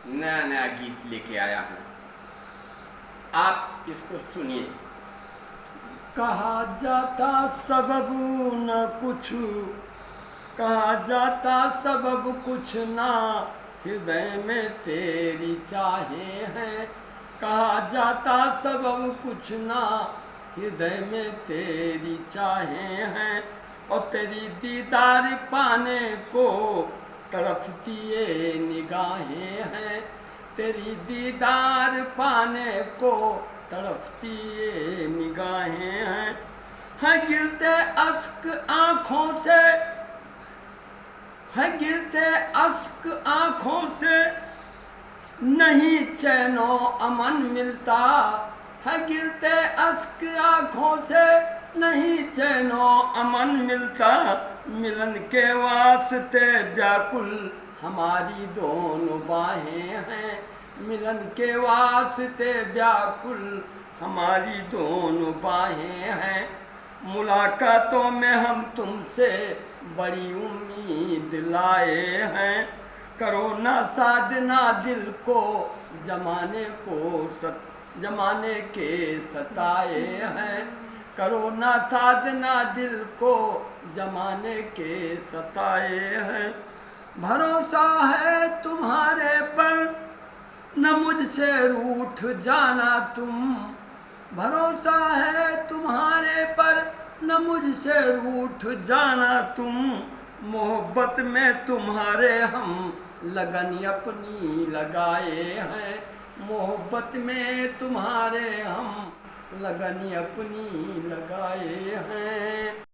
नया नया गीत लेके आया हूँ, आप इसको सुनिए। कहा जाता सबब न कुछ, कहा जाता सबब कुछ ना, हृदय में तेरी चाहे हैं। कहा जाता सबब कुछ ना, हृदय में तेरी चाहे हैं। और तेरी दीदार पाने को तड़पती ये निगाहें हैं। तेरी दीदार पाने को तड़पती ये निगाहें हैं गिरते अश्क आँखों से, है गिरते अश्क आँखों से, नहीं चैनो अमन मिलता। है गिरते अश्क आँखों से, नहीं चैनो अमन मिलता। मिलन के वास्ते व्याकुल हमारी दोनों बाहें हैं। मिलन के वास्ते व्याकुल हमारी दोनों बाहें हैं। मुलाकातों में हम तुमसे बड़ी उम्मीद लाए हैं। करो ना साधना दिल को, जमाने के सताए हैं। करो ना साधना दिल को, जमाने के सताए हैं। भरोसा है तुम्हारे पर, न मुझसे रूठ जाना तुम। भरोसा है तुम्हारे पर, न मुझसे रूठ जाना तुम। मोहब्बत में तुम्हारे हम लगन अपनी लगाए हैं। मोहब्बत में तुम्हारे हम लगन अपनी लगाए हैं।